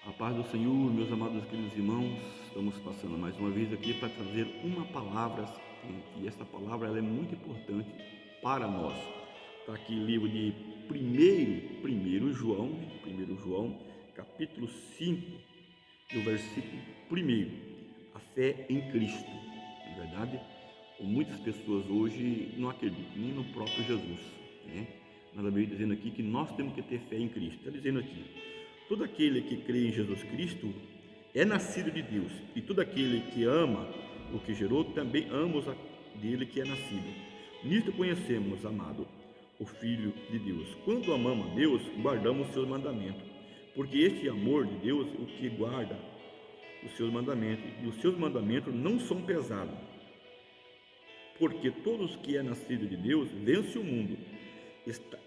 A paz do Senhor, meus amados queridos irmãos, estamos passando mais uma vez aqui para trazer uma palavra, e esta palavra ela é muito importante para nós. Está aqui o livro de 1 João, capítulo 5, no versículo 1, a fé em Cristo. Na verdade, muitas pessoas hoje não acreditam nem no próprio Jesus, né? Nada veio dizendo aqui que nós temos que ter fé em Cristo. Está dizendo aqui: todo aquele que crê em Jesus Cristo é nascido de Deus, e todo aquele que ama o que gerou também ama dele que é nascido. Nisto conhecemos, amado, o Filho de Deus. Quando amamos a Deus, guardamos os seus mandamentos, porque este amor de Deus é o que guarda os seus mandamentos, e os seus mandamentos não são pesados, porque todos que é nascido de Deus vence o mundo.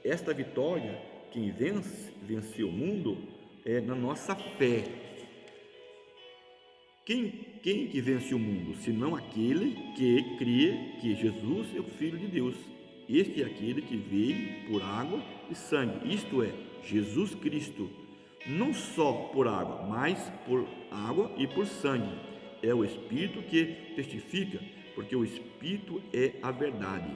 Esta vitória, quem venceu o mundo, é na nossa fé. Quem que vence o mundo, senão aquele que crê que Jesus é o Filho de Deus? Este é aquele que veio por água e sangue, isto é, Jesus Cristo, não só por água, mas por água e por sangue. É o Espírito que testifica, porque o Espírito é a verdade.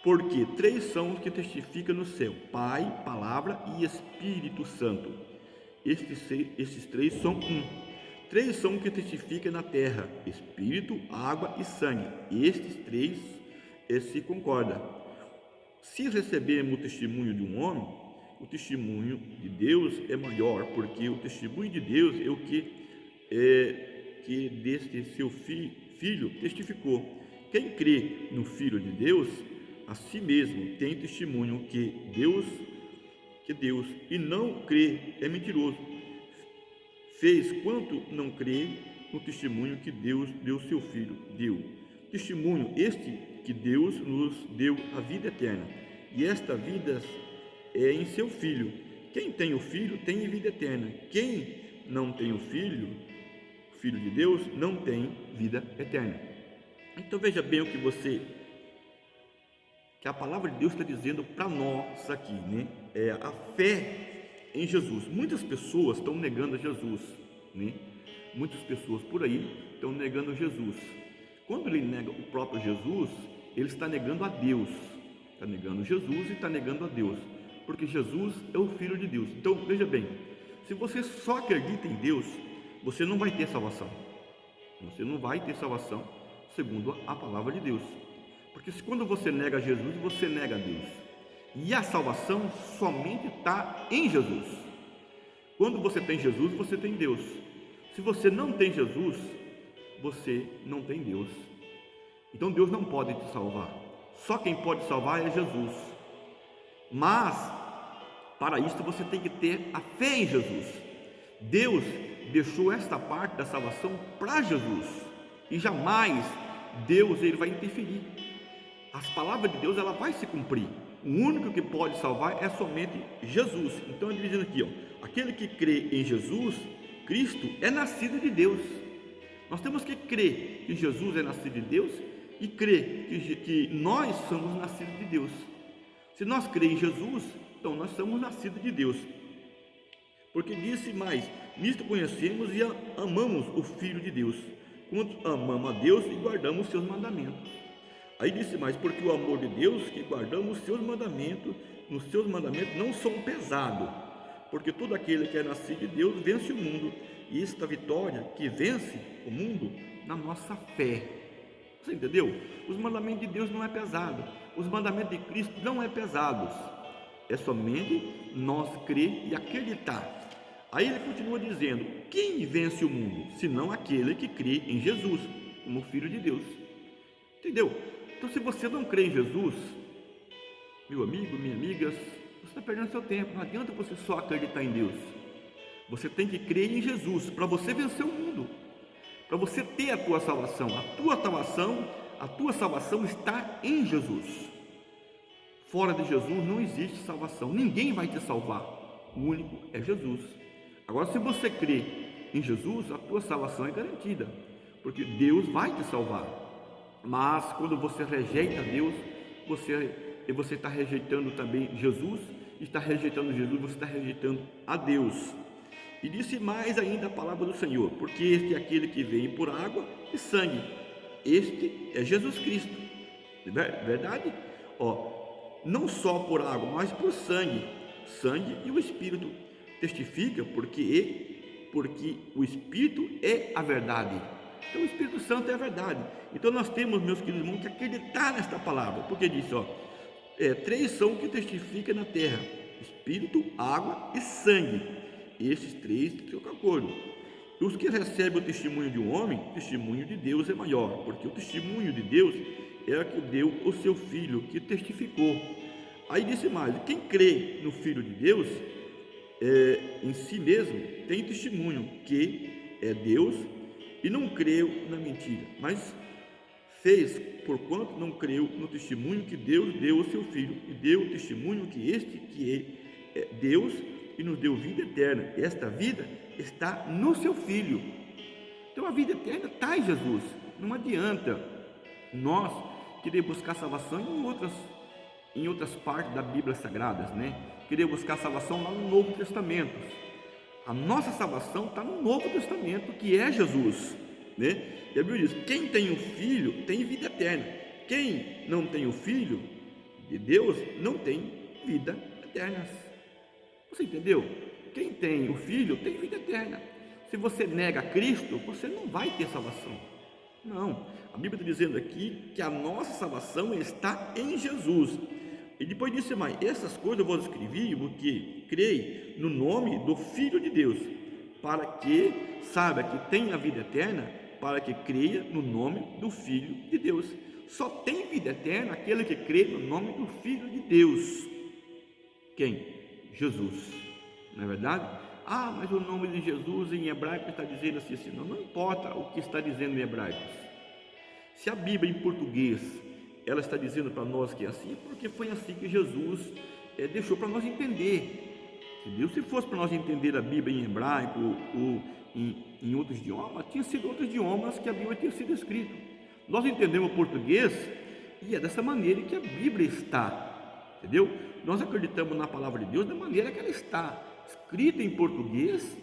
Porque três são os que testificam no céu: Pai, Palavra e Espírito Santo. Esses três são um. Três são os que testificam na terra: Espírito, água e sangue. Estes três se concordam. Se recebemos o testemunho de um homem, o testemunho de Deus é maior, porque o testemunho de Deus é o que deste seu filho testificou. Quem crê no Filho de Deus, a si mesmo tem testemunho que Deus, e não crê é mentiroso. Fez quanto não crê no testemunho que Deus deu seu Filho. Deu testemunho este que Deus nos deu a vida eterna, e esta vida é em seu Filho. Quem tem o Filho tem vida eterna. Quem não tem o Filho de Deus, não tem vida eterna. Então veja bem o que a palavra de Deus está dizendo para nós aqui, né? É a fé em Jesus. Muitas pessoas estão negando a Jesus, né? Muitas pessoas por aí estão negando Jesus. Quando ele nega o próprio Jesus, ele está negando a Deus. Está negando Jesus e está negando a Deus, porque Jesus é o Filho de Deus. Então veja bem, se você só acredita em Deus, você não vai ter salvação. Você não vai ter salvação segundo a palavra de Deus. Porque quando você nega Jesus, você nega Deus. E a salvação somente está em Jesus. Quando você tem Jesus, você tem Deus. Se você não tem Jesus, você não tem Deus. Então Deus não pode te salvar. Só quem pode salvar é Jesus. Mas, para isso, você tem que ter a fé em Jesus. Deus deixou esta parte da salvação para Jesus. E jamais Deus ele vai interferir. As palavras de Deus ela vai se cumprir. O único que pode salvar é somente Jesus. Então ele diz aqui, aquele que crê em Jesus Cristo é nascido de Deus. Nós temos que crer que Jesus é nascido de Deus e crer que nós somos nascidos de Deus. Se nós cremos em Jesus, então nós somos nascidos de Deus. Porque disse mais: nisto conhecemos e amamos o Filho de Deus, quando amamos a Deus e guardamos os seus mandamentos. Aí disse mais: porque o amor de Deus que guardamos os seus mandamentos não são pesados, porque todo aquele que é nascido de Deus vence o mundo, e esta vitória que vence o mundo na nossa fé. Você entendeu? Os mandamentos de Deus não é pesado, os mandamentos de Cristo não é pesados, é somente nós crer e acreditar. Aí ele continua dizendo: quem vence o mundo, senão aquele que crê em Jesus como Filho de Deus. Entendeu? Então, se você não crê em Jesus, meu amigo, minha amiga, você está perdendo seu tempo. Não adianta você só acreditar em Deus. Você tem que crer em Jesus para você vencer o mundo, para você ter a tua salvação. A tua salvação está em Jesus. Fora de Jesus não existe salvação. Ninguém vai te salvar. O único é Jesus. Agora, se você crê em Jesus, a tua salvação é garantida, porque Deus vai te salvar. Mas quando você rejeita Deus, você está rejeitando também Jesus, está rejeitando Jesus, você está rejeitando a Deus. E disse mais ainda a palavra do Senhor, porque este é aquele que vem por água e sangue, este é Jesus Cristo. Verdade? Não só por água, mas por sangue. Sangue e o Espírito testifica, porque o Espírito é a verdade. Então o Espírito Santo é a verdade. Então nós temos, meus queridos irmãos, que acreditar nesta palavra, porque diz, três são o que testifica na terra: Espírito, água e sangue. Esses três têm um acordo. Os que recebem o testemunho de um homem, o testemunho de Deus é maior, porque o testemunho de Deus é o que deu o seu Filho, que testificou. Aí disse mais: quem crê no Filho de Deus, em si mesmo, tem testemunho que é Deus, e não creu na mentira, mas fez, porquanto não creu no testemunho que Deus deu ao seu Filho, e deu o testemunho que este que é Deus, e nos deu vida eterna. Esta vida está no seu Filho. Então a vida eterna está em Jesus. Não adianta nós querer buscar salvação em outras partes da Bíblia Sagradas, querer buscar salvação lá no Novo Testamento. A nossa salvação está no Novo Testamento, que é Jesus, E a Bíblia diz: quem tem o Filho tem vida eterna. Quem não tem o Filho de Deus não tem vida eterna. Você entendeu? Quem tem o Filho tem vida eterna. Se você nega Cristo, você não vai ter salvação. Não, a Bíblia está dizendo aqui que a nossa salvação está em Jesus. E depois disse mais: essas coisas eu vos escrevi, porque creio no nome do Filho de Deus, para que saiba que tem a vida eterna, para que creia no nome do Filho de Deus. Só tem vida eterna aquele que crê no nome do Filho de Deus. Quem? Jesus, não é verdade? Mas o nome de Jesus em hebraico está dizendo assim, não importa o que está dizendo em hebraico. Se a Bíblia em português ela está dizendo para nós que é assim, porque foi assim que Jesus deixou para nós entender. Entendeu? Se fosse para nós entender a Bíblia em hebraico ou em outros idiomas, tinha sido outros idiomas que a Bíblia tinha sido escrita. Nós entendemos o português e é dessa maneira que a Bíblia está, entendeu? Nós acreditamos na palavra de Deus da maneira que ela está, escrita em português,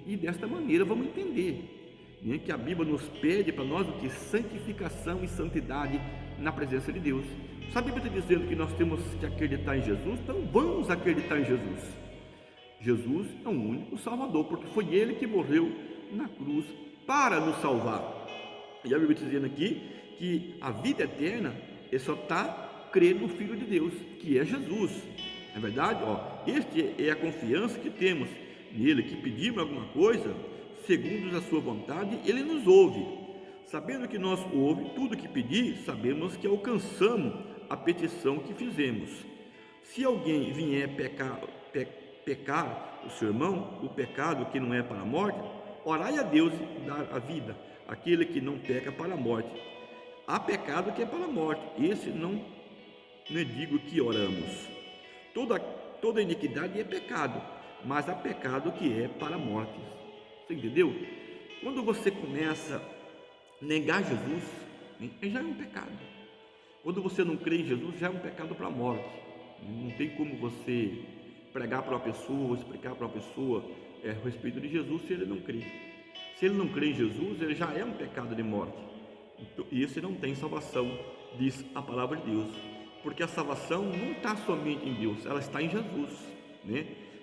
e desta maneira vamos entender que a Bíblia nos pede para nós o que? Santificação e santidade na presença de Deus. Se a Bíblia está dizendo que nós temos que acreditar em Jesus, então vamos acreditar em Jesus. Jesus é o único Salvador, porque foi Ele que morreu na cruz para nos salvar. E a Bíblia está dizendo aqui que a vida eterna só está crer no Filho de Deus, que é Jesus. É verdade? Este é a confiança que temos nele, que pedimos alguma coisa, segundo a sua vontade, ele nos ouve. Sabendo que nós ouve tudo que pedir, sabemos que alcançamos a petição que fizemos. Se alguém vier pecar o seu irmão, o pecado que não é para a morte, orai a Deus e dar a vida, aquele que não peca para a morte. Há pecado que é para a morte, esse não digo que oramos. Toda iniquidade é pecado, mas há pecado que é para a morte. Você entendeu? Quando você começa a negar Jesus, já é um pecado. Quando você não crê em Jesus, já é um pecado para a morte. Não tem como você pregar para uma pessoa, explicar para uma pessoa a respeito de Jesus se ele não crê. Se ele não crê em Jesus, ele já é um pecado de morte. E esse não tem salvação, diz a palavra de Deus. Porque a salvação não está somente em Deus, ela está em Jesus,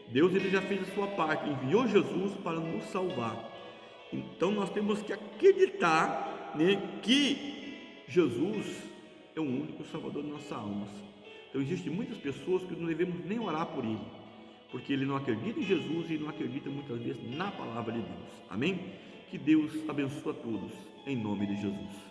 Deus ele já fez a sua parte, enviou Jesus para nos salvar. Então nós temos que acreditar, que Jesus é o único Salvador de nossas almas. Então existem muitas pessoas que não devemos nem orar por ele, porque ele não acredita em Jesus e não acredita muitas vezes na palavra de Deus. Amém? Que Deus abençoe a todos, em nome de Jesus.